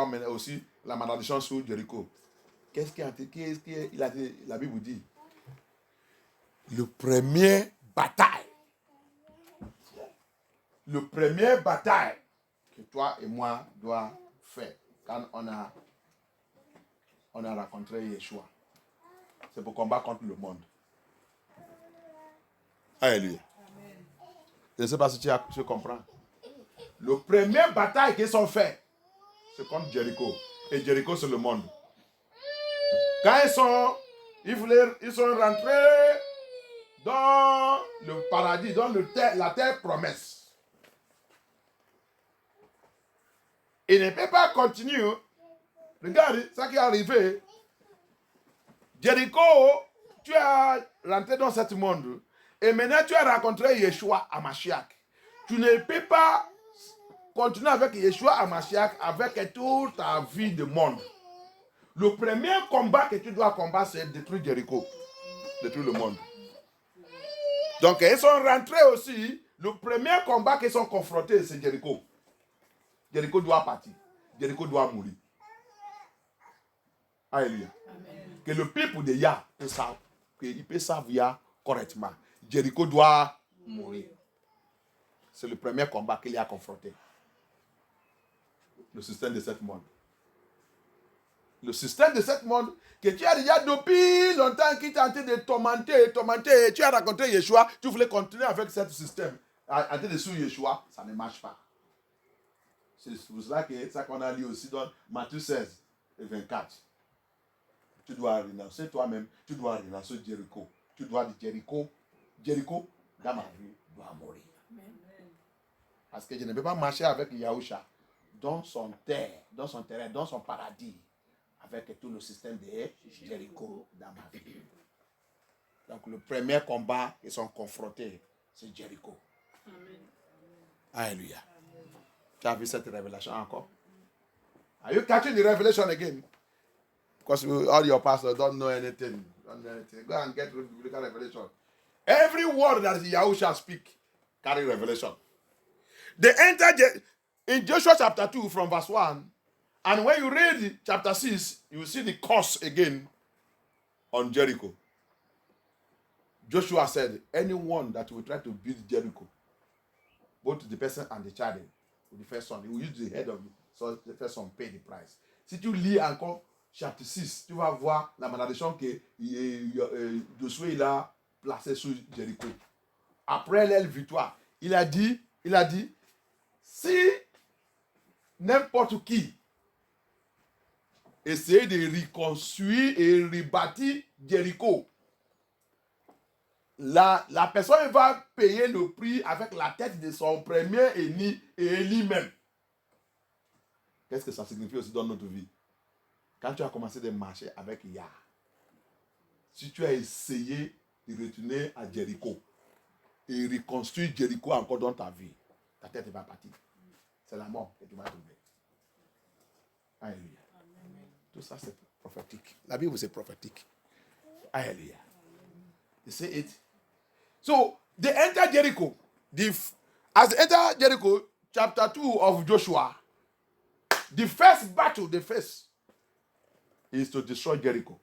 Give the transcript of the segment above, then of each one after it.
Mais aussi la malédiction sur Jéricho. Qu'est-ce qu'il a dit, la Bible dit? Le premier bataille que toi et moi doit faire quand on a rencontré Yeshua, c'est pour combattre contre le monde. Alléluia. Je ne sais pas si tu comprends. Le premier bataille qu'ils ont fait, c'est contre Jéricho. Et Jéricho, c'est le monde. Quand ils sont rentrés dans le paradis, dans la terre promesse. Ils ne peuvent pas continuer. Regarde ce qui est arrivé. Jéricho, tu as rentré dans ce monde. Et maintenant, tu as rencontré Yeshua à Mashiach. Tu ne peux pas continuer avec Yeshua à Mashiach avec toute ta vie de monde. Le premier combat que tu dois combattre, c'est détruire Jéricho. Détruire le monde. Donc, ils sont rentrés aussi. Le premier combat qu'ils sont confrontés, c'est Jéricho. Jéricho doit partir. Jéricho doit mourir. Alléluia. Que le peuple de Yah peut servir correctement. Jéricho doit mourir. C'est le premier combat qu'il y a confronté. Le système de ce monde. Le système de ce monde que tu as déjà depuis longtemps qui t'a tenté de tourmenter. Tu as rencontré Yeshua, tu voulais continuer avec ce système. En train de suivre Yeshua, ça ne marche pas. C'est pour cela que ça qu'on a lu aussi dans Matthieu 16 et 24. Tu dois renoncer toi-même, tu dois renoncer Jéricho. Tu dois dire Jéricho, dans ma vie, doit mourir. Parce que je ne peux pas marcher avec Yahusha dans son terrain, dans son paradis, avec tout le système de Jéricho dans ma vie. Donc le premier combat qu'ils sont confrontés, c'est Jéricho. Alléluia. Tu as vu cette révélation encore? Are you catching the revelation again? Because all your pastors don't know anything. Go and get biblical revelation. Every word that Yahusha speak carry revelation. They enter in Joshua chapter 2 from verse 1. And when you read chapter 6, you will see the curse again on Jericho. Joshua said, anyone that will try to build Jericho, both the person and the child, the first son, he will use the head of it, so the first son pay the price. Si tu lis encore chapitre 6, tu vas voir la malédiction que Josué il a placée sur Jéricho. Après leur victoire, il a dit, si n'importe qui essaie de reconstruire et rebâtir Jéricho, la personne va payer le prix avec la tête de son premier ennemi et lui-même. Qu'est-ce que ça signifie aussi dans notre vie? Quand tu as commencé de marcher avec Yah, si tu as essayé de retourner à Jéricho et reconstruire Jéricho encore dans ta vie, ta tête va partir. C'est la mort que tu vas trouver. Alléluia. Tout ça c'est prophétique. La Bible c'est prophétique. Alléluia. You see it? So they enter Jericho. As they enter Jericho, chapter 2 of Joshua, the first battle they face is to destroy Jericho.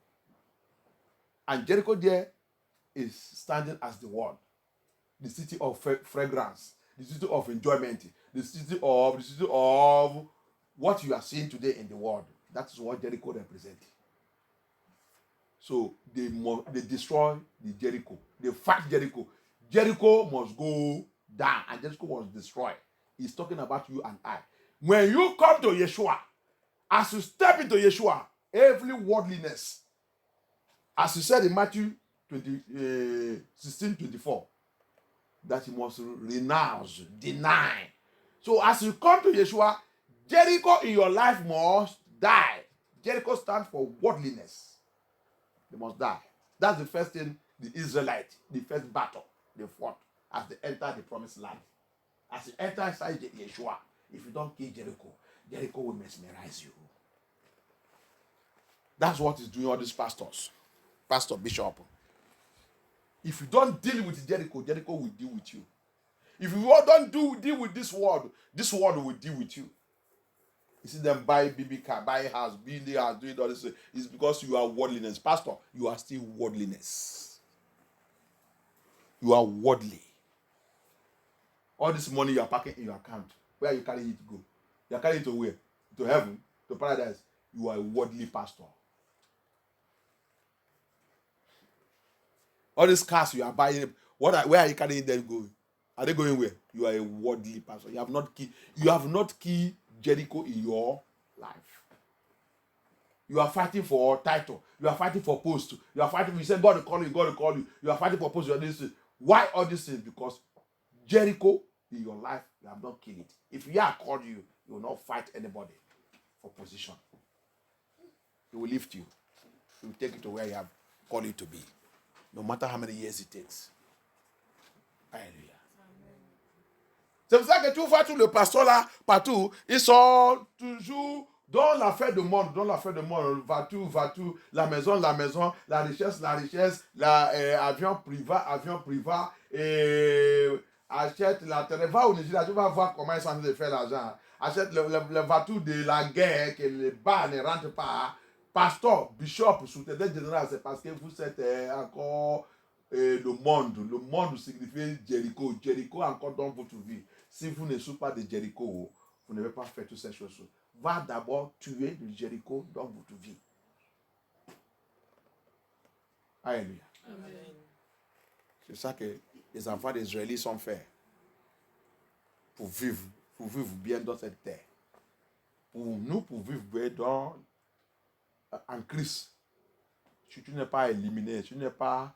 And Jericho there is standing as the word, the city of fragrance, the city of enjoyment, the city of what you are seeing today in the world. That is what Jericho represents. So they destroy the Jericho. They fight Jericho. Jericho must go down and Jericho must destroy. He's talking about you and I. When you come to Yeshua, as you step into Yeshua, every worldliness, as you said in Matthew 16:24, that you must renounce, deny. So as you come to Yeshua, Jericho in your life must die. Jericho stands for worldliness. They must die. That's the first thing the Israelites, the first battle they fought as they enter the promised land. As you enter inside Yeshua, if you don't kill Jericho, Jericho will mesmerize you. That's what is doing all these pastors. Pastor, bishop. If you don't deal with Jericho, Jericho will deal with you. If you don't deal with this world will deal with you. You see them buy BB car, buy house, build the house, doing all this. It's because you are worldliness. Pastor, you are still worldliness. You are worldly. All this money you are packing in your account, where are you carrying it to go? You are carrying it to where? To heaven, to paradise. You are a worldly pastor. All these cars you are buying, where are you carrying them going? Are they going where? You are a worldly pastor. You have not key Jericho in your life. You are fighting for title. You are fighting for post. You are fighting. You say God will call you. God will call you. You are fighting for post. Why all these things? Because Jericho in your life, you have not killed it. If you are called you will not fight anybody for position. He will lift you. He will take you to where you have called you to be. No matter how many years it takes. Alléluia. C'est pour ça que tu vois tout le pasteur là, partout, ils sont toujours dans l'affaire du monde, va tout, la maison, la richesse, avion privat, et achète la terre, va au Nigeria, tu vas voir comment ils sont en train de faire l'argent. Achète le bateau de la guerre, que les bas ne rentrent pas. Pasteur, bishop, sous-tédé général, c'est parce que vous êtes encore le monde signifie Jericho. Jericho encore dans votre vie. Si vous ne souffrez pas de Jericho, vous ne pouvez pas faire toutes ces choses. Va d'abord tuer le Jericho dans votre vie. Alléluia. Amen. C'est ça que les enfants d'Israël sont faits. Pour vivre bien dans cette terre. Pour vivre bien en Christ. Si tu n'es pas éliminé, tu n'es pas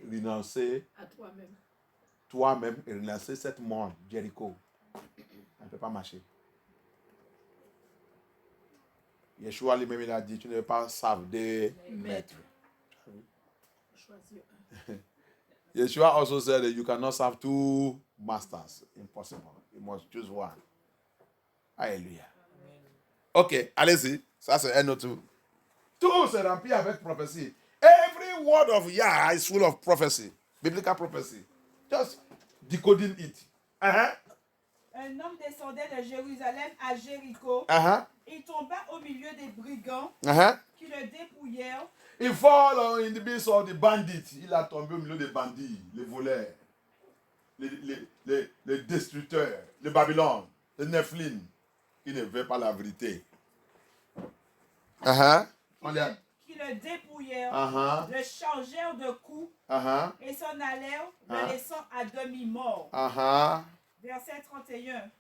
renoncer à toi-même et renoncer cette monde, Jericho. Ça ne peut pas marcher. Yeshua lui-même il a dit, tu ne veux pas servir des maîtres. Yeshua also said that you cannot serve two masters. Impossible. You must choose one. Alléluia. Ok, allez-y. Ça c'est un autre. Tout se remplit avec prophétie. Every word of Yah is full of prophecy. Biblical prophecy. Just decoding it. Un homme descendait de Jérusalem à Jéricho. Il tomba au milieu des brigands qui le dépouillèrent. Il fall in the midst of the bandits. Il a tombé au milieu des bandits, les voleurs, les destructeurs, les Babylone, les Nephilim, qui ne veulent pas la vérité. Qui le dépouillèrent, le chargèrent de coups et s'en allèrent, le laissant à demi-mort. Verset 31.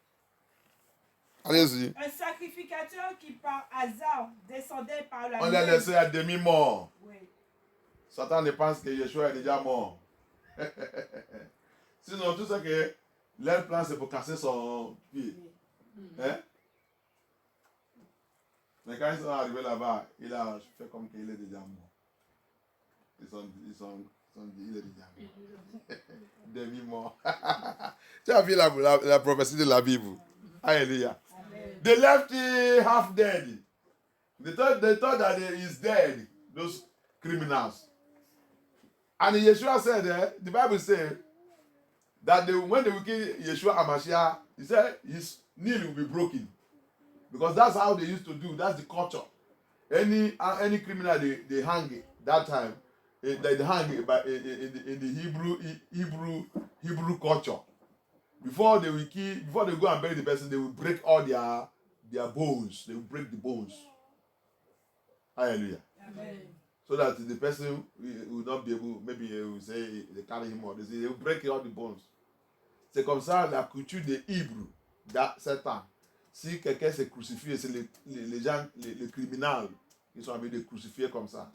Allez-y. Un sacrificateur qui par hasard descendait par la nuit. On l'a laissé à demi-mort. Oui. Satan ne pense que Yeshua est déjà mort. Sinon, tout ce que leur plan, c'est pour casser son pied. Mais quand ils sont arrivés là-bas, il a fait comme qu'il est déjà mort. Ils sont dit, il est déjà mort. Demi-mort. Tu as vu la prophétie de la Bible. Alléluia. They left him half dead. They thought that he is dead, those criminals. And Yeshua said, the Bible said, that when they will kill Yeshua HaMashiach, he said his knee will be broken. Because that's how they used to do. That's the culture. Any criminal they hang it that time. They hang it in the Hebrew culture. Before they go and bury the person, they will break all their bones. They will break the bones. Hallelujah. Amen. So that the person will not be able, maybe they will say they carry him or they will break all the bones. C'est comme ça la culture des Hébreux dans ce temps. Si quelqu'un s'est crucifié, c'est les gens, les criminels, ils sont habitués de crucifier comme ça.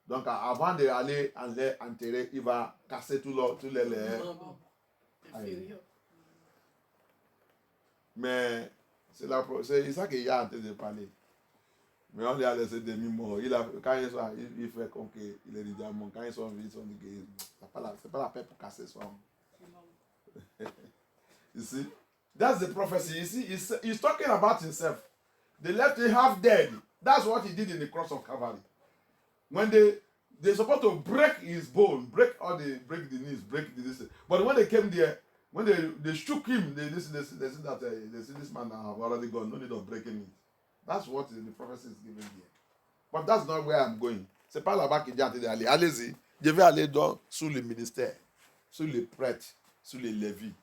Donc avant d'aller enterrer, il va casser tous les lèvres. Mais c'est ça qu'il y a en train de parler. Mais on lui a laissé demi-mort. Quand il fait comme qu'il est déjà mort. Quand ils sont venus, ils sont dit que c'est pas la peine pour casser son. You see? That's the prophecy. You see, he's talking about himself. They left him half dead. That's what he did in the cross of Calvary. When they're supposed to break his bone, break the knees, break this. But when they came there, When they shook him, they see that they see this man have already gone. No need of breaking it. That's what the prophecy is giving here. But that's not where I'm going. C'est pas là-bas qu'il dit à aller. Allez-y. Je vais aller sous le ministère, sous les prêtres, sous les lévis.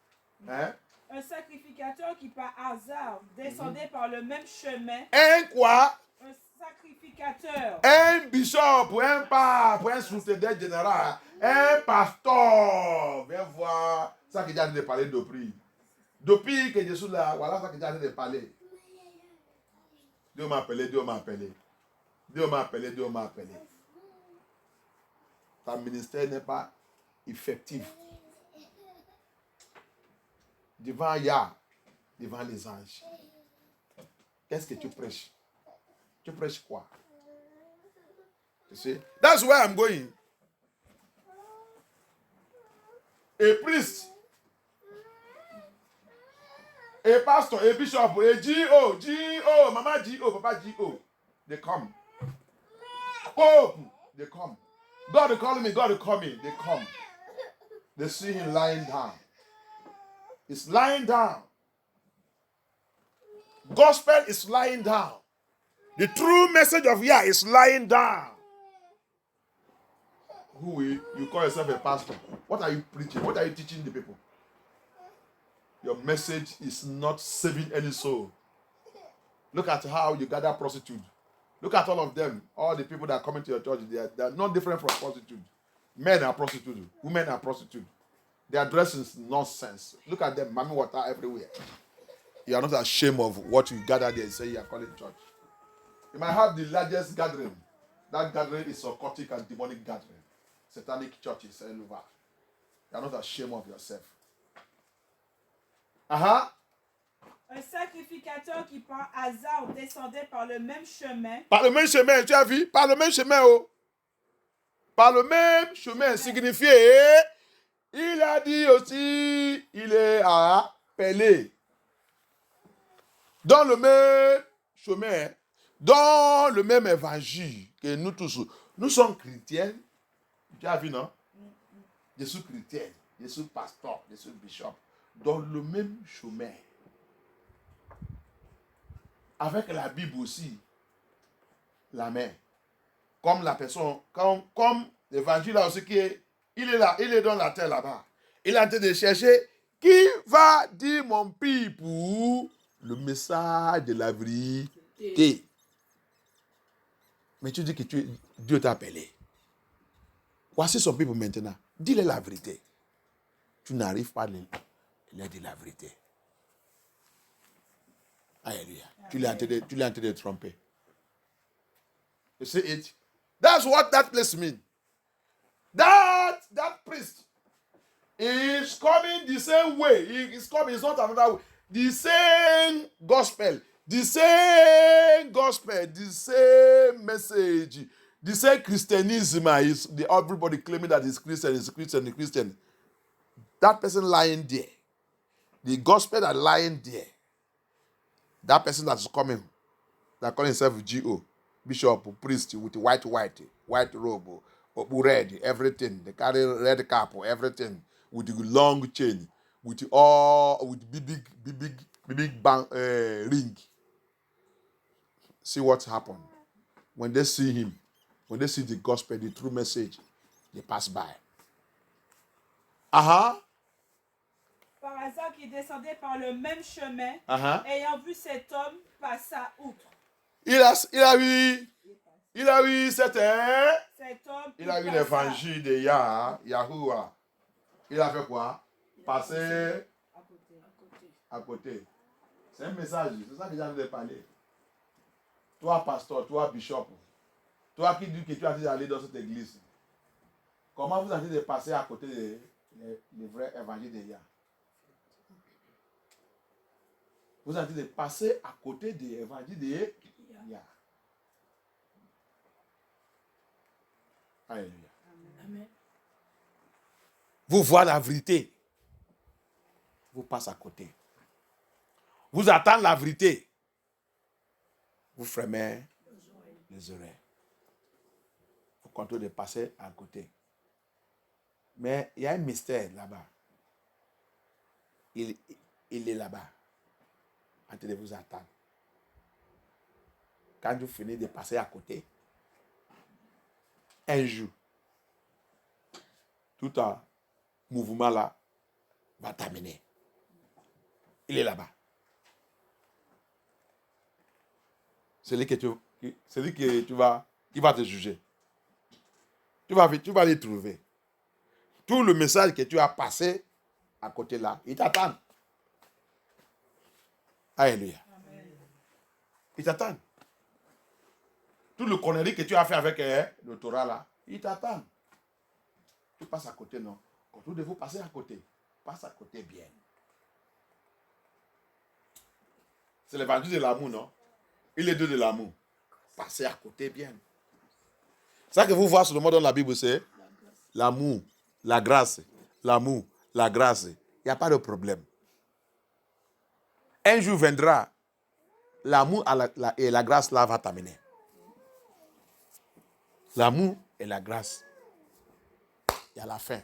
Hein? Un sacrificateur qui par hasard descendait par le même chemin. Un quoi? Un sacrificateur. Un bishop, un pape, un soutien général, un pasteur. Viens voir ça qu'il a dit de parler depuis. Depuis que je suis là, voilà ça qu'il a dit de parler. Dieu m'a appelé, Dieu m'a appelé. Dieu m'a appelé, Dieu m'a appelé. Ta ministère n'est pas effectif. Devant Yah, devant les anges. Qu'est-ce que tu prêches? Tu prêches quoi? You see? That's where I'm going. A priest, a pastor, a bishop, a G.O., Mama G.O., Papa G.O. They come. Pope, they come. God is calling me, God is coming. They come. They see him lying down. He's lying down. Gospel is lying down. The true message of Yah is lying down. Who you call yourself a pastor? What are you preaching? What are you teaching the people? Your message is not saving any soul. Look at how you gather prostitutes. Look at all of them. All the people that are coming to your church, they are not different from prostitutes. Men are prostitutes. Women are prostitutes. Their dressing is nonsense. Look at them, mommy water everywhere. You are not ashamed of what you gather there and say you are calling church. You might have the largest gathering. That gathering is occultic and demonic gathering. Satanic churches all over. You are not ashamed of yourself. Un sacrificateur qui par hasard descendait par le même chemin. Par le même chemin, tu as vu? Par le même chemin, oh. Par le même chemin signifié. Il a dit aussi, il est appelé. Dans le même chemin, dans le même évangile que nous tous. Nous sommes chrétiens. Tu as vu, non? Je suis chrétien, je suis pasteur, je suis bishop. Dans le même chemin. Avec la Bible aussi, la main. Comme la personne, comme l'évangile là aussi qui est, il est là, il est dans la terre là-bas. Il est en train de chercher qui va dire mon pour le message de la vérité. Mais tu dis que Dieu t'a appelé. Voici son peuple maintenant. Dis-le la vérité. Tu n'arrives pas à leur dire la vérité. Alléluia. Tu l'as en train de tromper. You see it? That's what that place means. That priest is coming the same way. He is coming, it's not another way. The same gospel, the same message, the same Christianism is everybody claiming that is Christian. That person lying there, the gospel that lying there, that person that's coming, that calling himself G.O., bishop, priest with white robe, red, everything. They carry red cap, everything with the long chain, with big bang, ring. See what happened when they see him, when they see the gospel, the true message, they pass by. Par hasard qui descendait par le même chemin, ayant vu cet homme passa outre. Il a vu cet homme. Il a vu l'évangile de Yahuwah. Il a fait quoi? Passer à côté. C'est un message. C'est ça que j'ai envie de parler. Toi, pasteur, toi, bishop, toi qui dis que tu as dit d'aller dans cette église, comment vous avez de passer à côté du vrai évangile de Yah? Vous avez de passer à côté de l'évangile de Yah. Alléluia. Amen. Vous voyez la vérité. Vous passez à côté. Vous attendez la vérité. Vous fermez les oreilles. Vous continuez de passer à côté. Mais il y a un mystère là-bas. il est là-bas, en train de vous attendre. Quand vous finissez de passer à côté, un jour, tout un mouvement là va t'amener. Il est là-bas. Celui que qui va te juger. Tu vas les trouver. Tout le message que tu as passé à côté là, il t'attend. Alléluia. Il t'attend. Tout le connerie que tu as fait avec le Torah là, il t'attend. Tu passes à côté, non? Quand vous devez passer à côté, passe à côté bien. C'est l'évangile de l'amour, non? Il est deux de l'amour. Passez à côté bien. C'est ça que vous voyez sur le mot dans la Bible, c'est l'amour, la grâce, l'amour, la grâce. Il n'y a pas de problème. Un jour viendra, l'amour et la grâce là va t'amener. L'amour et la grâce. Il y a la fin.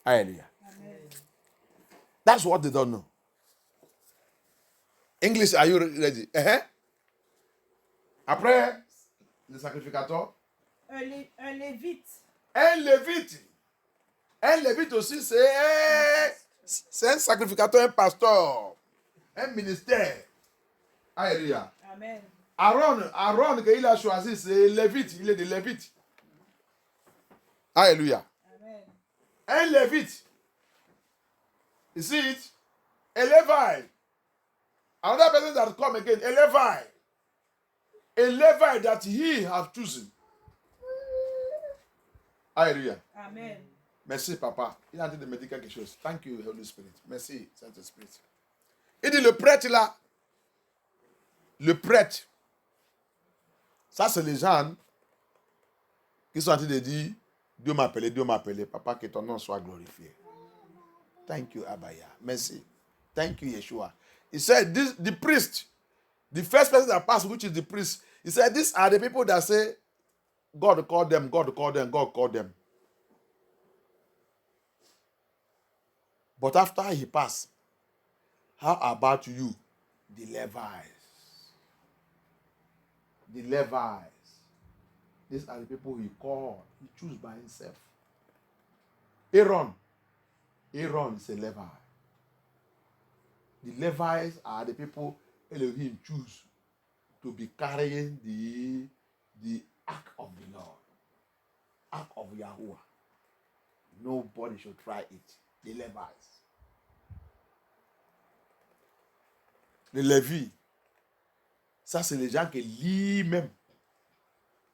Alléluia. That's what they don't know. English, are you ready? Après, le sacrificateur. Un lévite. Un lévite. Un lévite aussi, c'est un sacrificateur, un pasteur, un ministère. Alléluia. Amen. Aaron qu'il a choisi, c'est lévite. Il est de lévite. Alléluia. Amen. Un lévite. You see it? A Levite. Another person that come again, a Levite. A Levite that he have chosen. Alléluia. Amen. Merci, papa. Il est en train de me dire quelque chose. Thank you, Holy Spirit. Merci, Saint-Esprit. Il dit, le prêtre là, le prêtre, ça c'est les gens qui sont en train de dire, Dieu m'a appelé, papa, que ton nom soit glorifié. Thank you, Abaya. Merci. Thank you, Yeshua. He said, the priest, the first person that passed, which is the priest, he said, these are the people that say, God called them, God called them, God called them. But after he passed, how about you, the Levites? The Levites. These are the people he called. He chose by himself. Aaron is a Levite. The Levites are the people Elohim choose to be carrying the ark of the Lord, ark of Yahuwah. Nobody should try it. The Levites. Les Lévis, ça c'est les gens que lui-même,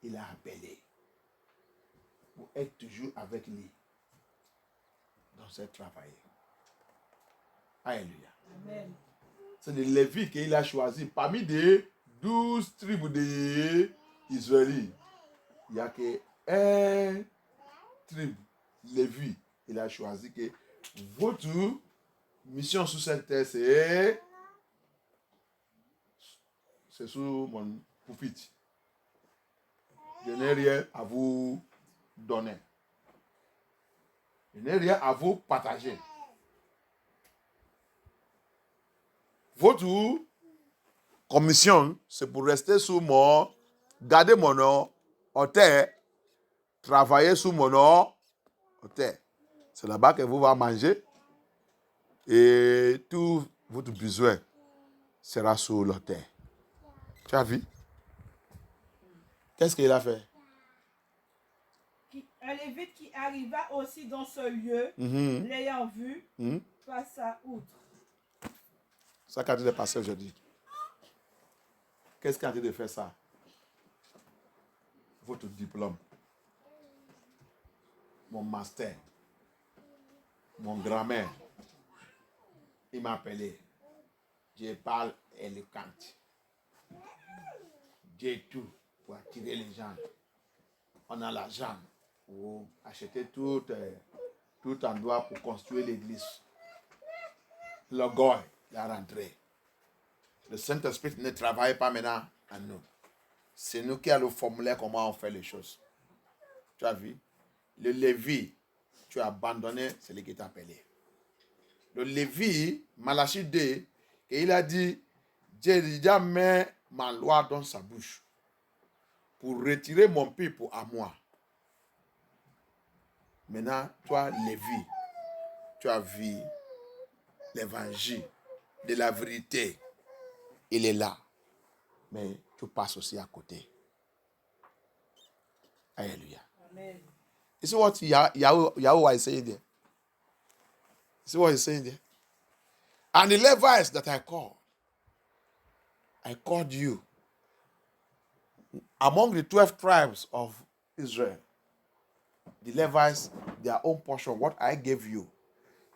il a appelés pour être toujours avec lui dans ce travail. Alléluia. Amen. C'est les Lévis qu'il a choisi parmi les 12 tribus d'Israël. Il n'y a qu'un tribu, Lévi. Il a choisi que votre mission sur cette terre, c'est sous mon pupitre. Je n'ai rien à vous donner. Je n'ai rien à vous partager. Votre commission, c'est pour rester sous mon, garder mon nom en terre, travailler sous mon nom en terre. C'est là-bas que vous allez manger et tout votre besoin sera sur la terre. Tu as vu? Qu'est-ce qu'il a fait? Un lévite qui arriva aussi dans ce lieu, l'ayant vu, passa outre. Ça qu'a de passer aujourd'hui. Qu'est-ce qui a de faire ça? Votre diplôme, mon master, mon grand-mère, il m'a appelé. Je parle éloquent. J'ai tout pour attirer les gens. On a l'argent pour acheter tout endroit pour construire l'église. L'orgueil est rentré. Le Saint-Esprit ne travaille pas maintenant en nous. C'est nous qui allons formuler comment on fait les choses. Tu as vu? Le Lévi, tu as abandonné celui qui t'a appelé. le Lévi, Malachie 2, et il a dit, j'ai déjà mis ma loi dans sa bouche pour retirer mon peuple à moi. Maintenant, toi, Lévi, tu as vu l'évangile de la vérité. Il est là. Mais tu passes aussi à côté. Alléluia. Amen. You see what Yahweh is saying there? You see what he's saying there? And the Levites that I called you among the 12 tribes of Israel. The Levites, their own portion, what I gave you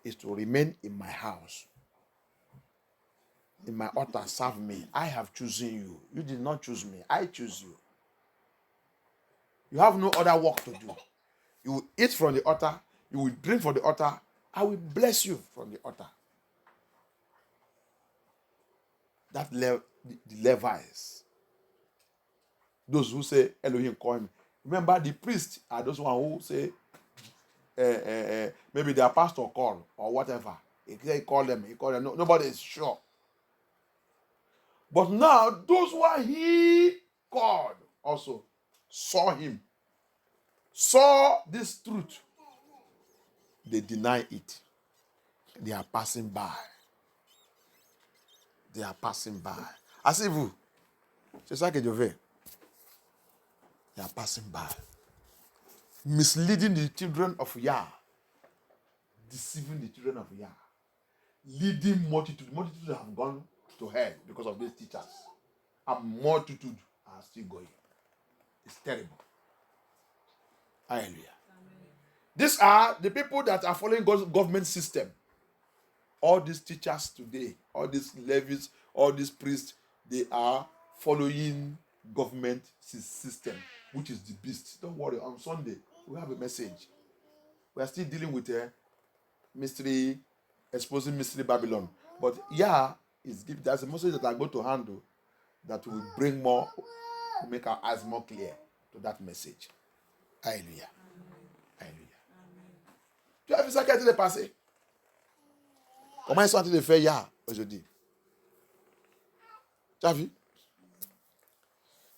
is to remain in my house. In my altar, serve me. I have chosen you. You did not choose me. I choose you. You have no other work to do. You will eat from the altar. You will drink from the altar. I will bless you from the altar. That the Levites. Those who say, Elohim call me. Remember, the priests are those ones who say, maybe their pastor call or whatever. He call them. No, nobody is sure. But now, those who he called also saw him, saw this truth. They deny it. They are passing by. They are passing by. Asseyez-vous. C'est ça que je veux. They are passing by. Misleading the children of Yah. Deceiving the children of Yah. Leading multitude. Multitudes have gone to hell because of these teachers. And multitude are still going. It's terrible. Hallelujah. Amen. These are the people that are following God's government system. All these teachers today, all these levies, all these priests, they are following government system, which is the beast. Don't worry, on Sunday, we have a message. We are still dealing with a mystery, exposing mystery Babylon. But there's a message that I'm going to handle that will bring more, to make our eyes more clear to that message. Alléluia. Alléluia. Tu as vu ça qui a été passé? Comment ils sont en train de faire aujourd'hui? Tu as vu?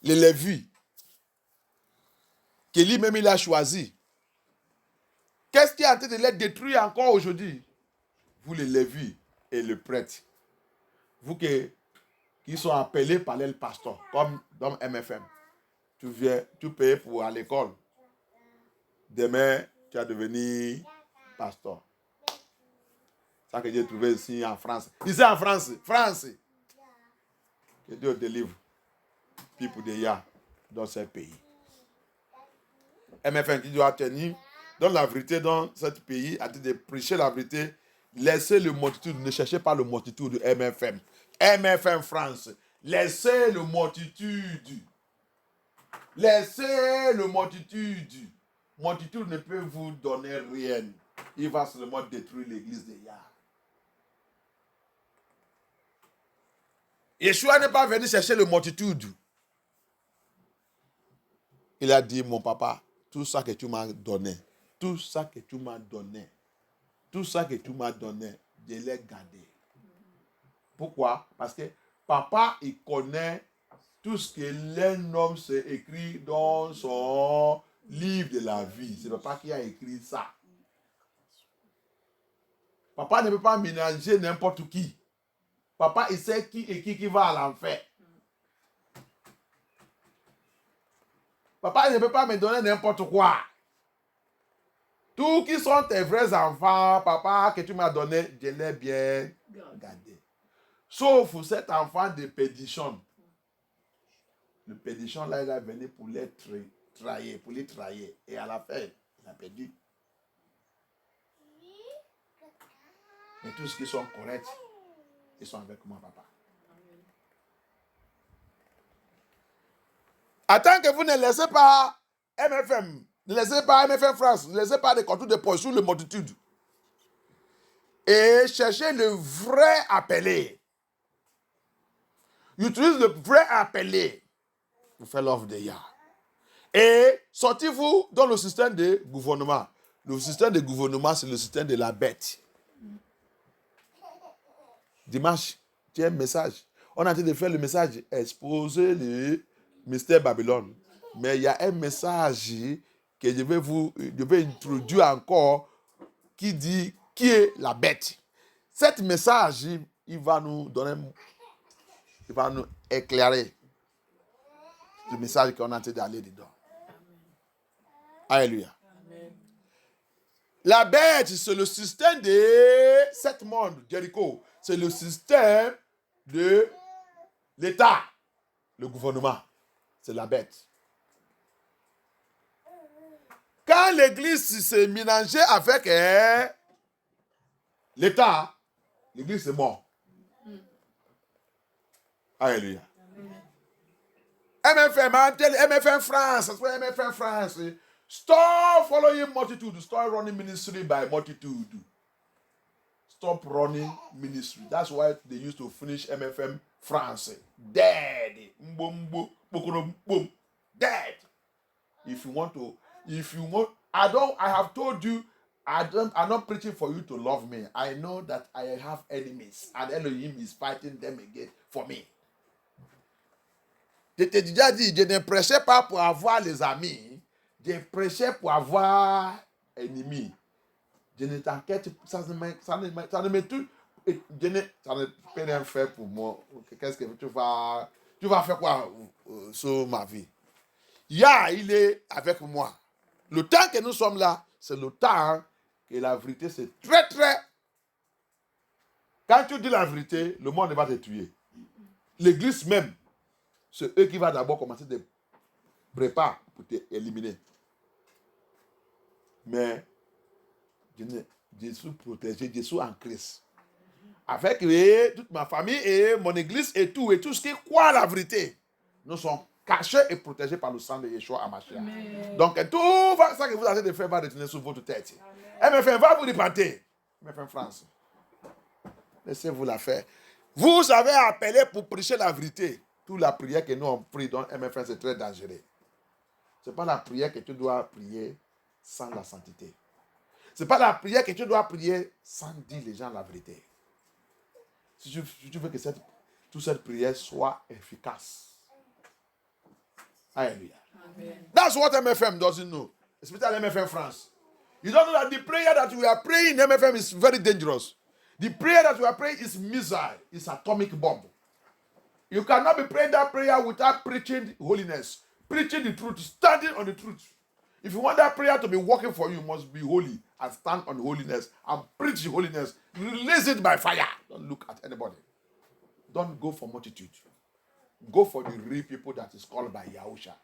Les Lévis, que lui-même il a choisi. Qu'est-ce qui est en train de les détruire encore aujourd'hui? Vous les Lévis et le prêtre. Vous qui sont appelés par les pasteurs, comme dans MFM. Tu payes pour aller à l'école. Demain, tu vas devenir pasteur. Ça que j'ai trouvé ici en France. Ici en France. Que Dieu délivre people de Yah dans ce pays. MFM qui doit tenir dans la vérité dans ce pays, à de prêcher la vérité. Laissez le multitude, ne cherchez pas le multitude de MFM. MFM France. Laissez le multitude. Laissez le multitude. Multitude ne peut vous donner rien. Il va seulement détruire l'église de Yah. Yeshua n'est pas venu chercher le multitude. Il a dit, mon papa, tout ça que tu m'as donné, je l'ai gardé. Pourquoi? Parce que papa, il connaît tout ce que l'un homme s'est écrit dans son livre de la vie. C'est papa qui a écrit ça. Papa ne peut pas ménager n'importe qui. Papa, il sait qui et qui va à l'enfer. Papa ne peut pas me donner n'importe quoi. Tous qui sont tes vrais enfants, papa, que tu m'as donné, je l'ai bien gardé. Sauf cet enfant de pédition. Le pédition, là, il est venu pour les trahir, Et à la fin, il a perdu. Mais tous ceux qui sont corrects, ils sont avec moi, papa. Attends que vous ne laissez pas MFM, ne laissez pas MFM France, ne laissez pas des contours de poids sur la multitude. Et cherchez le vrai appelé. Utilisez le vrai appelé pour faire l'œuvre de Yah. Et sortez-vous dans le système de gouvernement. Le système de gouvernement, c'est le système de la bête. Dimanche, tu as un message. On a en train de faire le message, exposer le mystère Babylone. Mais il y a un message que je vais introduire encore qui dit qui est la bête. Cet message, il va nous donner, il va nous éclairer le message qu'on a en train d'aller dedans. Alléluia. La bête, c'est le système de cet monde, Jéricho. C'est le système de l'État, le gouvernement. C'est la bête. Quand l'église s'est mélangée avec l'État, l'église est morte. Alléluia. MFM France, MFM France. Stop following multitude. Stop running ministry by multitude. Stop running ministry. That's why they used to finish MFM France. Dead. Dead. If you want, I have told you, I'm not preaching for you to love me. I know that I have enemies, and Elohim is fighting them again for me. Je t'ai déjà dit, je ne prêchais pas pour avoir les amis, je prêchais pour avoir ennemis. Je ne t'inquiète, ça ne me touche, ça ne peut rien faire pour moi. Qu'est-ce que tu vas faire quoi sur ma vie? Ya, il est avec moi. Le temps que nous sommes là, c'est le temps que la vérité, c'est très, très... Quand tu dis la vérité, le monde va te tuer. L'église même, c'est eux qui vont d'abord commencer de préparer pour t'éliminer. Mais je suis protégé, je suis en Christ. Avec toute ma famille et mon église et tout ce qui croit la vérité, nous sommes cachés et protégés par le sang de Yeshua Hamashiach. Donc tout ça que vous avez fait va retenir sur votre tête. MFM va vous répéter. MFM France. Laissez-vous la faire. Vous avez appelé pour prêcher la vérité. Toute la prière que nous on prie dans MFM, c'est très dangereux. Ce n'est pas la prière que tu dois prier sans la sainteté. Ce n'est pas la prière que tu dois prier sans dire les gens la vérité. Si tu veux que toute cette prière soit efficace. Hallelujah. Amen. That's what MFM doesn't know. Especially MFM France. You don't know that the prayer that we are praying in MFM is very dangerous. The prayer that we are praying is missile. It's atomic bomb. You cannot be praying that prayer without preaching holiness. Preaching the truth. Standing on the truth. If you want that prayer to be working for you, you must be holy and stand on holiness and preach holiness. Release it by fire. Don't look at anybody. Don't go for multitude. Go for the real people that is called by Yahusha.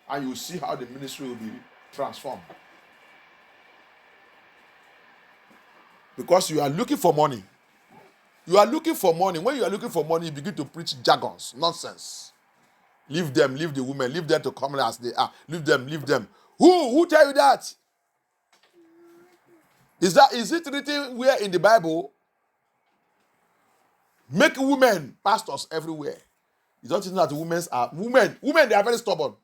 And you see how the ministry will be transformed. Because you are looking for money. You are looking for money. When you are looking for money, you begin to preach jargons, nonsense. Leave them, leave the women, leave them to come as they are. Leave them. Who tell you that? Is it written where in the Bible? Make women pastors everywhere. You don't think that women, they are very stubborn.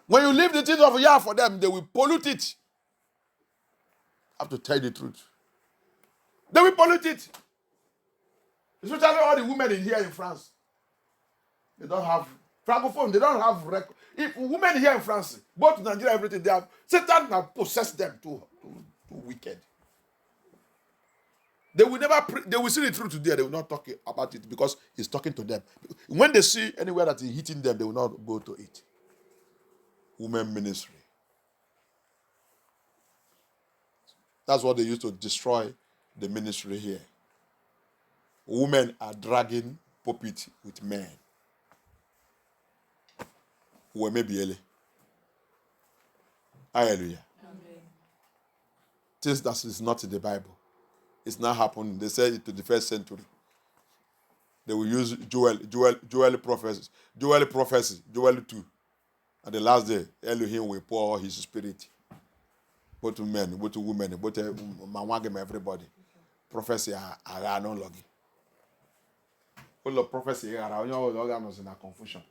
When you leave the things of Yah for them, they will pollute it. I have to tell you the truth. They will pollute it. Especially all the women in here in France. They don't have francophone. They don't have record. If women here in France, both Nigeria, everything, Satan has possessed them too wicked. They will never. They will see the truth today. They will not talk about it because he's talking to them. When they see anywhere that he's hitting them, they will not go to it. Women ministry. That's what they used to destroy the ministry here. Women are dragging pulpit with men. Who may be early. Hallelujah. Amen. Things that is not in the Bible. It's not happening. They said it to the first century. They will use Joel prophecy, Joel 2. At the last day, Elohim will pour his spirit. Both to men, both to women, both to Mawagim, everybody. Prophecy are no logi. All the prophecy are all organs in a confusion.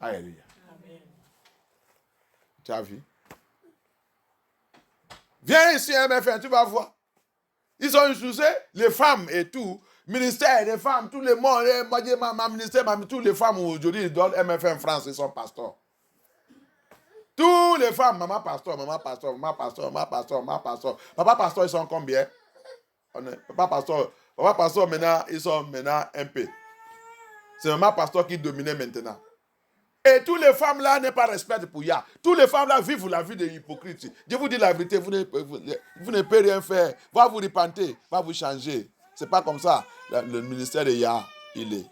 Hallelujah. Amen. Tu as vu? Viens ici, MFN, tu vas voir. Ils ont utilisé les femmes et tout. Ministère des femmes, tout le monde, ma ministère, toutes les femmes aujourd'hui dans MFM France, ils sont pasteurs. Toutes les femmes, maman pasteur, maman pasteur, maman pasteur, maman pasteur, maman pasteur. Papa pasteur, ils sont combien? Papa pasteur, maintenant, ils sont maintenant un peu. C'est maman pasteur qui domine maintenant. Et toutes les femmes là n'est pas respectées pour Yah. Toutes les femmes là vivent la vie des hypocrites. Je vous dis la vérité, vous ne pouvez rien faire. Va vous repenter, va vous changer. C'est pas comme ça. Le ministère de Yah, il est.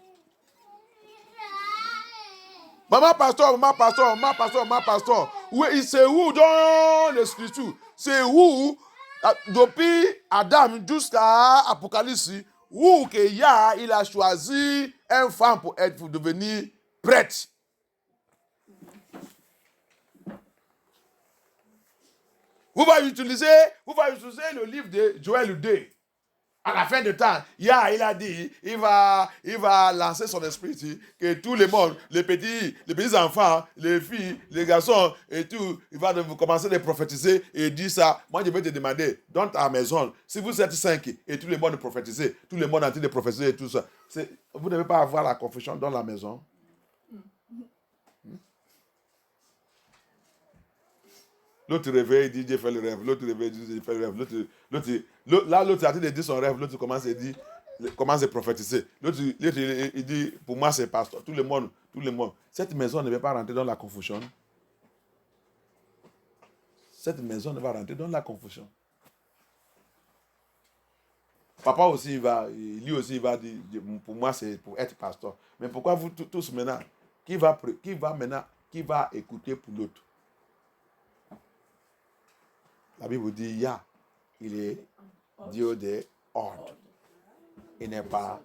Maman pasteur, maman pasteur, maman pasteur, maman pasteur. Oui, c'est où dans les Scritures? C'est où, depuis Adam jusqu'à Apocalypse, où que Yah, il a choisi une femme pour devenir prêtre. Vous va utiliser le livre de Joël 2. À la fin du temps, Yah, il a dit, il va lancer son esprit, que tout le monde, les petits enfants, les filles, les garçons et tout, il va commencer à prophétiser et dire ça. Moi, je vais te demander, dans ta maison, si vous êtes 5 et tout le monde prophétise, tout le monde est en train de prophétiser et tout ça, vous ne devez pas avoir la confusion dans la maison. L'autre réveille, il dit, Dieu fait le rêve. L'autre réveille, il dit, Dieu fait le rêve. L'autre a dit son rêve. L'autre commence à prophétiser. L'autre, il dit, pour moi, c'est pasteur. Tout le monde. Cette maison ne va pas rentrer dans la confusion. Cette maison ne va rentrer dans la confusion. Papa aussi, lui aussi, il va dire, pour moi, c'est pour être pasteur. Mais pourquoi vous tous maintenant, qui va écouter pour l'autre? La Bible dit, Yah, il est Dieu des ordres. Il n'est pas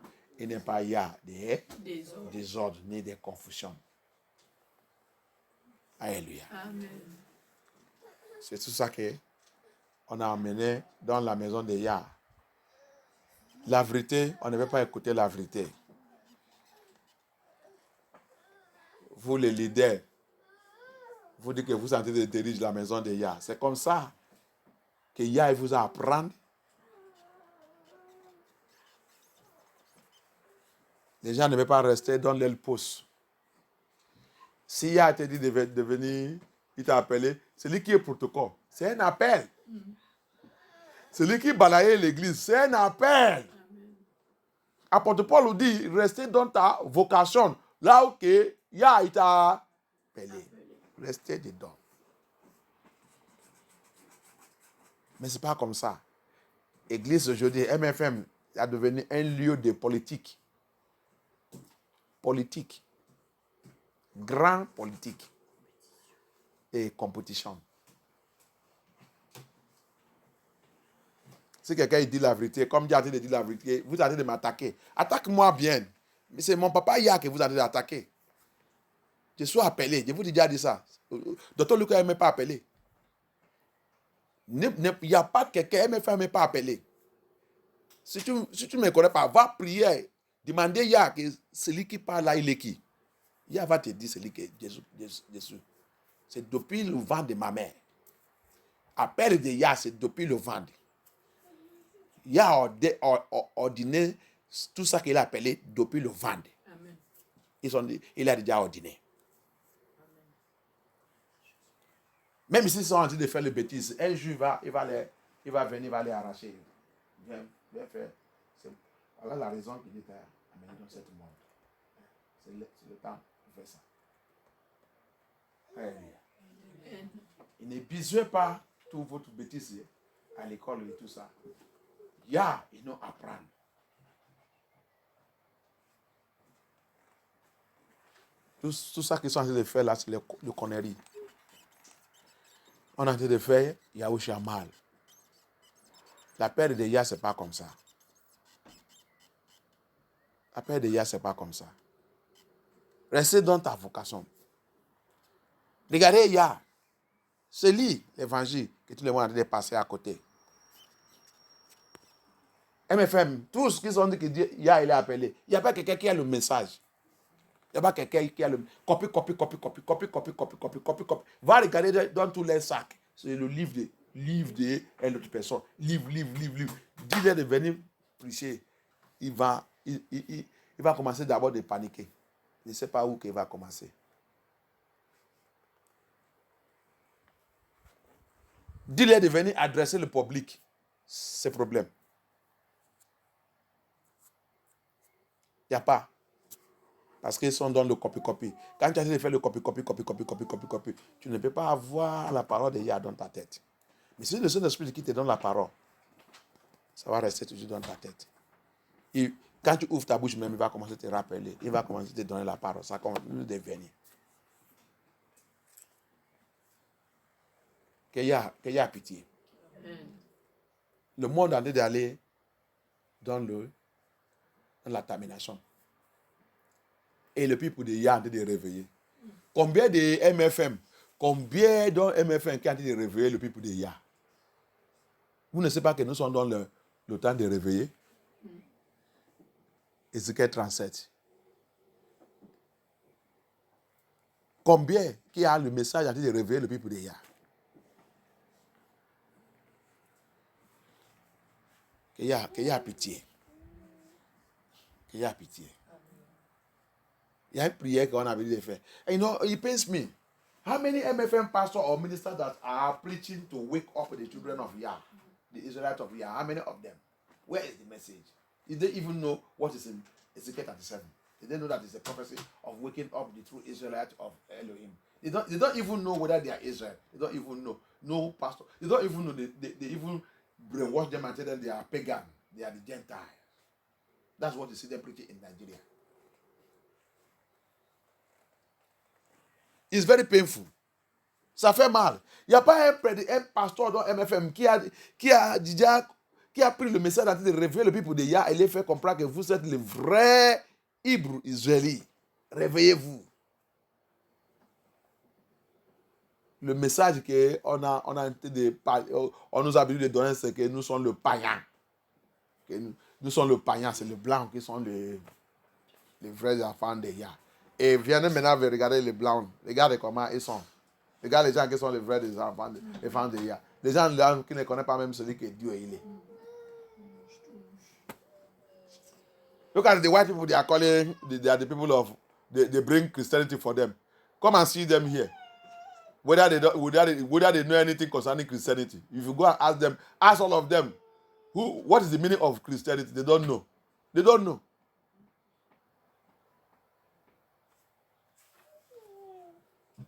Yah des ordres ni des confusions. Alléluia. Amen. C'est tout ça qu'on a amené dans la maison de Yah. La vérité, on ne veut pas écouter la vérité. Vous les leaders, vous dites que vous êtes en train de diriger la maison de Yah. C'est comme ça que Yah vous a apprendre. Les gens ne veulent pas rester dans leur poste. Si Yah t'a dit de venir, il t'a appelé, c'est lui qui est protocole. C'est un appel. C'est lui qui balaye l'église. C'est un appel. Apôtre Paul nous dit, restez dans ta vocation. Là où Yah t'a appelé. Restez dedans. Mais ce n'est pas comme ça. L'église aujourd'hui, MFM, a devenu un lieu de politique. Politique. Grand politique. Et compétition. Si quelqu'un dit la vérité, comme Dieu a dit la vérité, vous allez m'attaquer. Attaque-moi bien. Mais c'est mon papa Yah que vous allez attaquer. Je suis appelé. Je vous ai déjà dit ça. Docteur Lucas ne m'a pas appelé. Il n'y a pas quelqu'un qui ne m'a pas appelé. Si tu ne me connais pas, va prier. Demandez Yah que celui qui parle là, il est qui. Yah va te dire celui qui est Jésus. C'est depuis le ventre de ma mère. Appel de Yah, c'est depuis le ventre. Yah a ordonné tout ça qu'il a appelé depuis le ventre. Amen. Il a déjà ordonné. Même s'ils sont en train de faire les bêtises, un jour, il va venir, il va les arracher. Viens faire. Voilà la raison qu'il est amené dans ce monde. C'est le temps de faire ça. Alléluia. Il ne besoin pas tout votre bêtise à l'école et tout ça. Yah, ils n'ont apprendre. Tout ça qu'ils sont en train de faire là, c'est le connerie. On est en train de faire Yahushua mal. La paix de Yah, ce n'est pas comme ça. La paix de Yah, ce n'est pas comme ça. Restez dans ta vocation. Regardez Yah. C'est lui, l'évangile, que tout le monde est en train de passer à côté. MFM, tout ce qu'ils ont dit que Yah, il est appelé. Il n'y a pas quelqu'un qui a le message. Il n'y a pas quelqu'un qui a le... Copie. Va regarder dans tous les sacs. C'est le livre livre d'une autre personne. Livre. Dis-leur de venir prêcher. Il va commencer d'abord de paniquer. Je ne sais pas où qu'il va commencer. Dis-leur de venir adresser le public ces problèmes. Il n'y a pas. Parce qu'ils sont dans le copy-copy. Quand tu as essayé de faire le copy-copy, tu ne peux pas avoir la parole de Yah dans ta tête. Mais si le Saint-Esprit qui te donne la parole, ça va rester toujours dans ta tête. Et quand tu ouvres ta bouche même, il va commencer à te rappeler. Il va commencer à te donner la parole. Ça continue de venir. Qu'il y a pitié. Le monde en est d'aller dans la termination. Et le peuple de Yah est de réveiller. Combien de MFM, combien de MFM qui ont été de réveiller le peuple de Yah? Vous ne savez pas que nous sommes dans le temps de réveiller? Ézéchiel 37. Combien qui a le message de réveiller le peuple de Yah? Qu'il y a pitié. Qu'il y a pitié. Il y a une prière qu'on a besoin de faire. And you know, it pains me. How many MFM pastors or ministers that are preaching to wake up the children of Yah, the Israelites of Yah? How many of them? Where is the message? Did they even know what is in Ezekiel 37? Did they know that it's a prophecy of waking up the true Israelites of Elohim? They don't even know whether they are Israel. They don't even know. No pastor. They don't even know. They even brainwash them and tell them they are pagan. They are the Gentiles. That's what you see them preaching in Nigeria. It's very painful. Ça fait mal. Il n'y a pas un pasteur dans MFM qui a pris le message de réveiller le peuple de Yah et les fait comprendre que vous êtes les vrais Hébreux israélites. Réveillez-vous. Le message qu'on on nous a habitué de donner, c'est que nous sommes le païen. Nous sommes le païen, c'est les blancs qui sont les vrais enfants de Yah. Et viens maintenant regarder les blancs. Regardez comment ils sont. Regarde les gens qui sont les vrais des enfants de Yah. Les gens là qui ne connaissent pas même celui que Dieu il est. Look at the white people they are calling, they are the people of, they bring Christianity for them. Come and see them here. Whether they know anything concerning Christianity. If you go and ask them, ask all of them, what is the meaning of Christianity? They don't know. They don't know.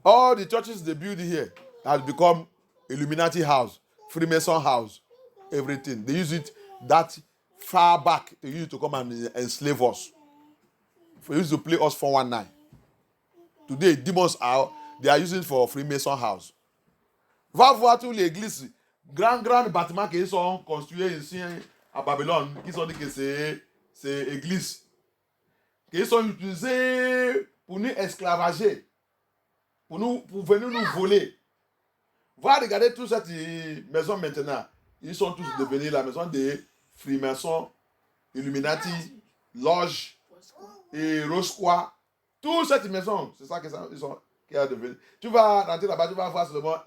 All the churches they build here has become Illuminati house, Freemason house, everything. They use it that far back. They use it to come and enslave us. They used to play us 419. Today, demons they are using it for Freemason house. Va voir tous les églises, grand bâtiments qui sont construits ici à Babylone, qui sont dit que c'est église, qui sont utilisés pour nous esclavager. Pour venir nous voler. Va regarder toute cette maison maintenant. Ils sont tous devenus la maison des Freemasons, Illuminati, Loge et Rosquois. Toute cette maison, c'est ça qu'ils sont devenus. Tu vas rentrer là-bas, tu vas voir seulement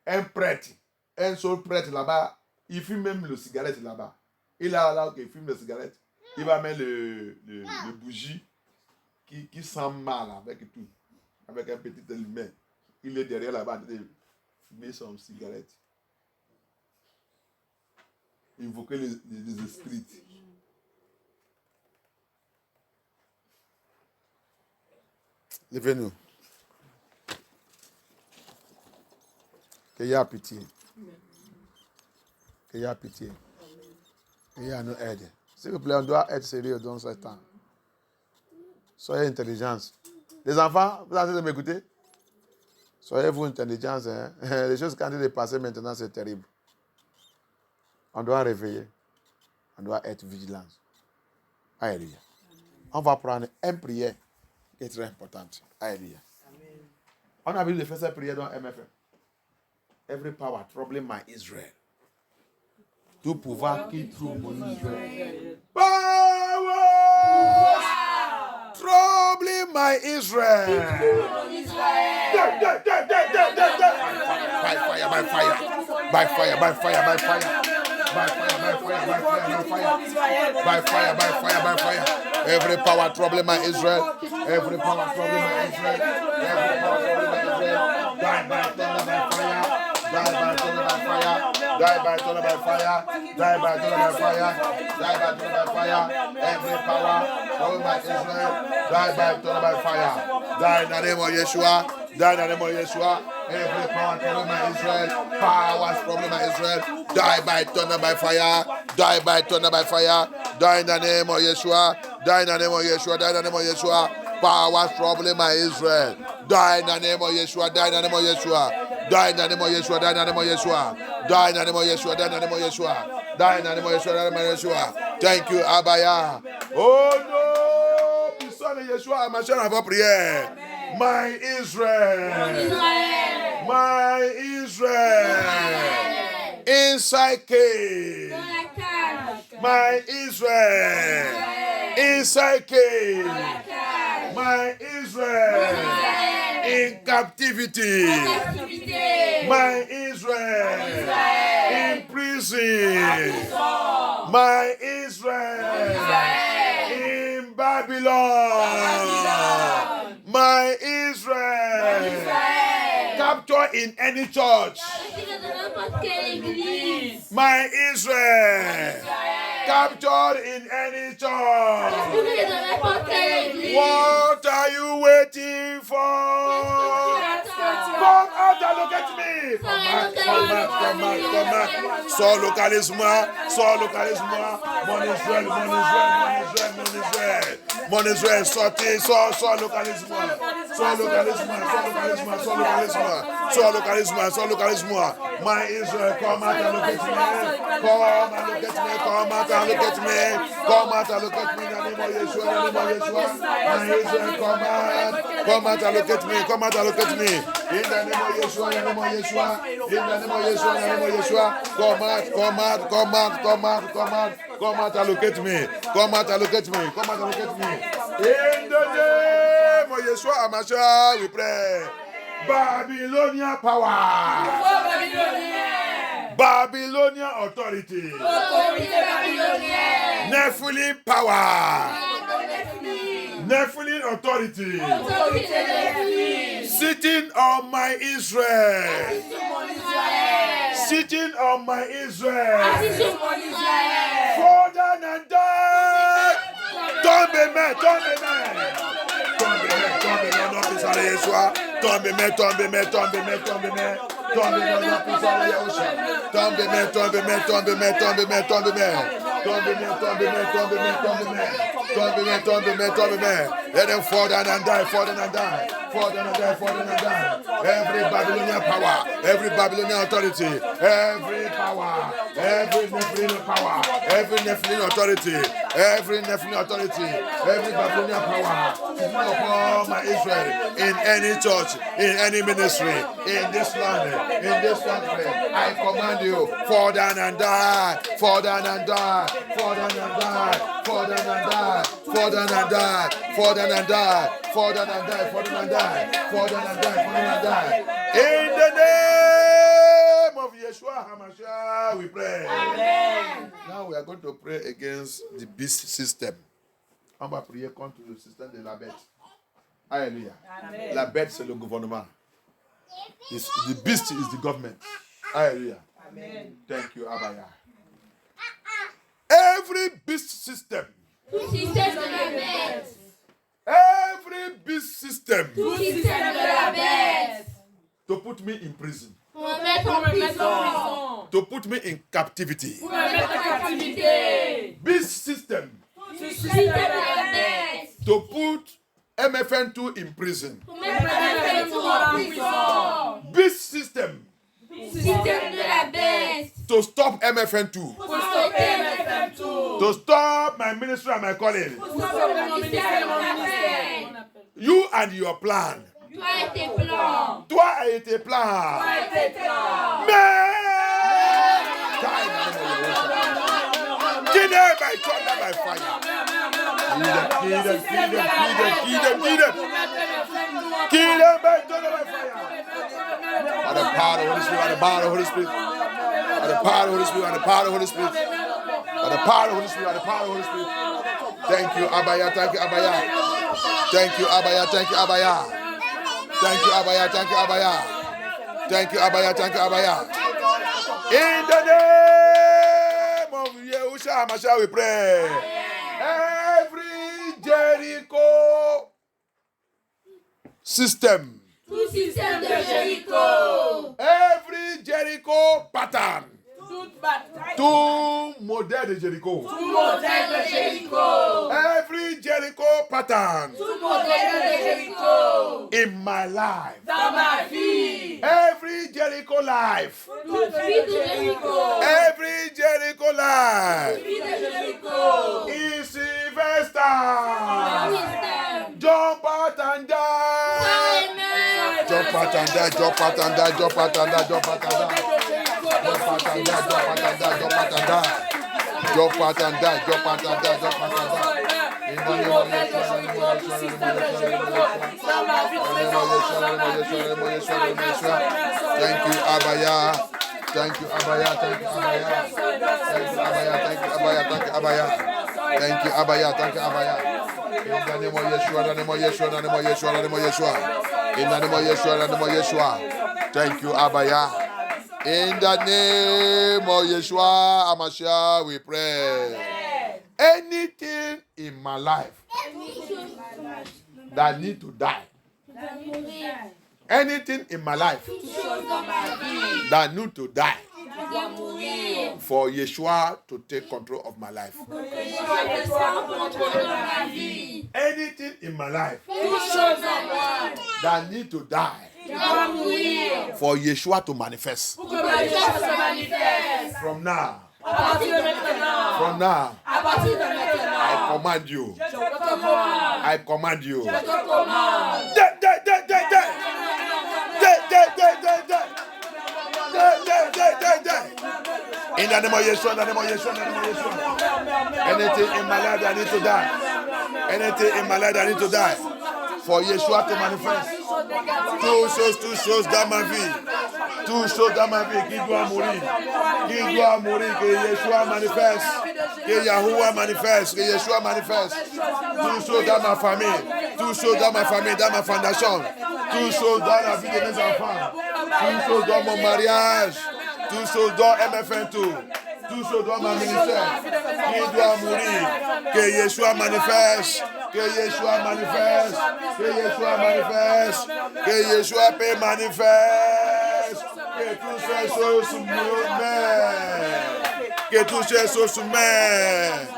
un prêtre. Un seul prêtre là-bas. Il fume même le cigarette là-bas. Il a là qu'il fume le cigarette. Il va mettre le bougie qui sent mal avec tout. Avec un petit allumé. Il est derrière là-bas, il met son cigarette. Invoquer les esprits. Levez-nous. Qu'il y a pitié. Qu'il y a pitié. Qu'il y a nous aide. S'il vous plaît, on doit être sérieux dans ce temps. Soyez intelligents. Les enfants, vous êtes en train de m'écouter? Soyez-vous intelligents. Hein? Les choses qui ont été passées maintenant, c'est terrible. On doit réveiller. On doit être vigilant. Alléluia. On va prendre une prière qui est très importante. Alléluia. On a envie de faire cette prière dans MFM. Every power troubling my Israel. Tout pouvoir qui trouble mon Israël. Power troubling my Israel. By fire, by fire. By fire, by fire, by fire. By fire, by fire, by fire, by fire. By fire, by fire, by fire. Every power troubling my Israel. Every power troubling my Israel. Every power troubling my Israel. Die by thunder, by fire. Die by thunder, by fire. Die by thunder, by fire. Die by thunder, by fire. Die by thunder, by fire. Every power troubling my Israel. Die by thunder, by fire. Die in the name of Yeshua. Die in the name of Yeshua. Every power troubling my Israel. Powers troubling my Israel. Die by thunder, by fire. Die by thunder, by fire. Die in the name of Yeshua. Die in the name of Yeshua. Die in the name of Yeshua. Powers troubling my Israel. Die in the name of Yeshua. Die in the name of Yeshua. Die in the name of Yeshua. Die in the name of Yeshua. Die in the name of Yeshua. Die in the name of Yeshua. Die in the name of Yeshua. Die in the name of Yeshua. Thank you, Abaya. Oh no! Son of Yeshua, ma chère avant prière. My Israel. My Israel. Inside cave. My Israel. Inside cave. My Israel. In captivity. My Israel. In prison. My Israel. In Babylon. My Israel. Captured in any church. My Israel. Captured in any church. What are you waiting for? Come out and look at me. Come out. Sors, localise-moi. Mon Israël. Mon Israël, sortez, sors, localise-moi. Sors, localise-moi. My Israel, come out and look at me. Come out and look at me. Come out and look at me in the name of Yeshua. My Israel, come out and look at me. Come out and look at me. In the name of Yeshua. Come out and look at me. Come out and look at me. In the name of Yeshua Hamashiach, we pray. Babylonian power. Babylonian authority. Nephilim power. Nephilim authority. Sitting on my Israel. Sitting on my Israel. Further than that. Tombez-moi. Let them fall down and die. Every Babylonian power, every Babylonian authority, every power, every Nephilim power, every Nephilim authority, every Babylonian power upon my Israel, in any church, in any ministry, in this land, in this country, I command you, fall down and die. In the name of Yeshua HaMashiach, we pray. Amen. Now we are going to pray against the beast system. On va prier contre le système de la bête. Alléluia. Amen. La bête, c'est le gouvernement. The beast is the government. Alléluia. Amen. Thank you, Abaya. Every beast system. Every beast system. To put me in prison. To put me in captivity. Beast system. To put MFN2 in prison. Beast system. To stop MFN2. To stop my ministry and my calling. You and your plan. Toi et tes plans. Mais kill them by thunder, by fire. Kill them. power of the Holy Spirit. By the power of the Holy Spirit. By the power of the Holy Spirit. By the power of the Holy Spirit. By the power of the Holy Spirit. Thank you, Abaya. Thank you, Abaya. Thank you, Abaya. Thank you, Abaya. Thank you, Abaya. Thank you, Abaya. Thank you, Abaya. Thank you, Abaya. In the name of Yahushua HaMashiach, we pray. Every Jericho system. Tout système de Jéricho. Every Jericho pattern. Tout modèle de Jéricho. Tout modèle de Jéricho. Every Jericho pattern. Tout modèle de Jéricho. In my life. Dans ma vie. Every Jericho life. Toute vie de Jéricho. Every Jericho life. Vie de Jéricho. In Sylvester. Jump out and die. Jump out and die. Jump out and die. Jump out and die. Jump out and die. Jump out and die, jump out and die, jump out and die. Jump out and die, jump out and die, jump out and die. In the name of Yeshua. Thank you, Abaya. Thank you, Abaya. Thank you, Abaya. Thank you, Abaya. Thank you, Abaya. Thank you, Abaya. Thank you, Abaya. Thank you, Abaya. In the name of Yeshua, in the name of Yeshua, in the name of Yeshua, in the name of Yeshua. In the name of Yeshua, in the name of Yeshua. Thank you, Abaya. In the name of Yeshua HaMashiach, we pray. Amen. Anything in my life that need to die. Anything in my life that need to die. For Yeshua to take control of my life. Anything in my life that need to die. For Yeshua to manifest. From now. From now. I command you. I command you. In the name of Yeshua, in the name of Yeshua, in the name of Yeshua. Anything in my life that need to die. Anything in my life that need to die. For Yeshua to manifest. Tout chose dans ma vie. Tout chose dans ma vie qui doit mourir. Qui doit mourir. Que Yeshua manifeste. Que Yahuwah manifeste. Que Yeshua manifeste. Tout chose dans ma famille. Tout chose dans ma famille, dans ma fondation. Tout chose dans la vie de mes enfants. Tout chose dans mon mariage. Tout chose dans MFN tout. Tout chose dans ma ministère. Qui doit mourir. Que Yeshua manifeste. Que Yeshua manifeste. Que Yeshua manifeste. Que Yeshua peut manifeste. Que toutes ces choses se mettent. Que toutes ces choses se mettent.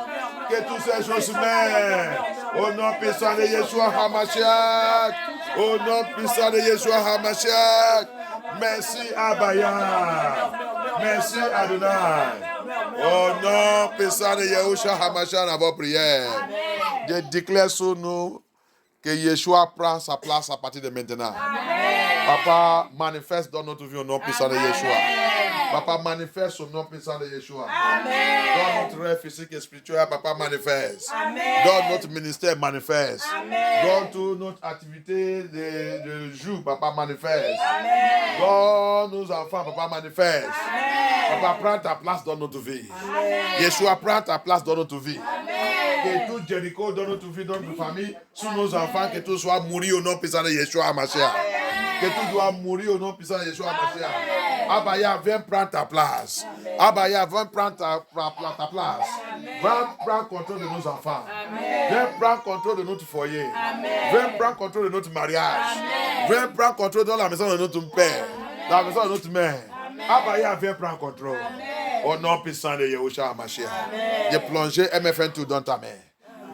Que toutes ces choses se mettent. Au nom puissant de Yeshua HaMashiach. Au nom puissant de Yeshua HaMashiach. Merci Abaya. Merci Adonai. Au nom puissant de Yeshua HaMashiach, dans vos prières. Je déclare sur nous que Yeshua prend sa place à partir de maintenant. Amen. Papa, manifeste dans notre vie au nom puissant de Yeshua. Papa, manifeste au nom puissant de Yeshua. Amen. Dans notre rêve physique et spirituel, Papa, manifeste. Amen. Dans notre ministère, manifeste. Amen. Dans toute notre activité de jour, Papa, manifeste. Amen. Dans nos enfants, Papa, manifeste. Amen. Papa, prends ta place dans notre vie. Amen. Yeshua, prends ta place dans notre vie. Amen. Que tout Jéricho dans notre vie, dans notre famille, sous nos enfants, que tout soit mouru au nom puissant de Yeshua HaMashiach. Que tout doit mourir au nom puissant de Yeshua HaMashiach. Abaya, viens prendre ta place. Amen. Abaya, viens prendre ta place. Viens prendre contrôle de nos enfants. Amen. Viens prendre contrôle de notre foyer. Amen. Viens prendre contrôle de notre mariage. Amen. Viens prendre contrôle dans la maison de notre père. Dans la maison de notre mère. Amen. Abaya, viens prendre contrôle. Amen. Au nom puissant de Yeshua HaMashiach. J'ai plongé MFN tout dans ta main.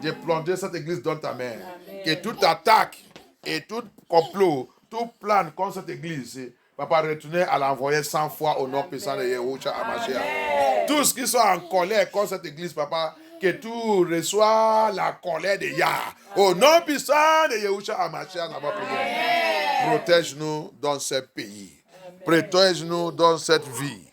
J'ai plongé cette église dans ta main. Amen. Que toute attaque et tout complot, tout plan contre cette église, Papa, retournez à l'envoyer 100 fois au nom puissant de Yeshua HaMashiach. Tout ce qui sont en colère contre cette église, Papa, que tout reçoit la colère de Yah. Au nom puissant de Yeshua HaMashiach, dans votre prière. Protège-nous dans ce pays. Protège-nous dans cette vie.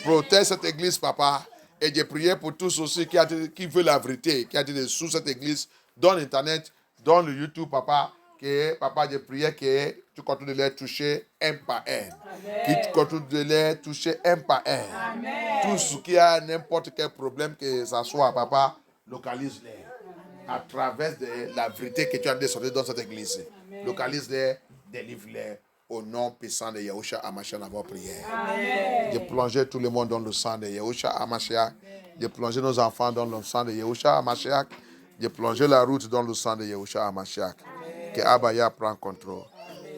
Protège cette église, Papa. Et j'ai prié pour tous aussi qui veulent la vérité, qui a été sous cette église, dans l'Internet, dans le YouTube, Papa. que, papa, je priais que tu continues de les toucher un par un. Que tu continues de les toucher un par un. Amen. Tout ce qui a n'importe quel problème que ça soit, papa, localise-les. À travers la vérité que tu as descendue dans cette église. Localise-les, délivre-les. Au nom puissant de Yahushua Hamashiach, dans votre prière. Amen. Je plongeais tout le monde dans le sang de Yahushua Hamashiach. Je plongeais nos enfants dans le sang de Yahushua Hamashiach. Je plongeais la route dans le sang de Yahushua Hamashiach. Que Abaya prenne contrôle.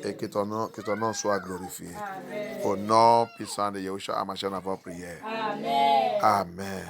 Et que ton nom soit glorifié. Au nom puissant de Yahushua Hamashiach, dans votre prière. Amen. Amen.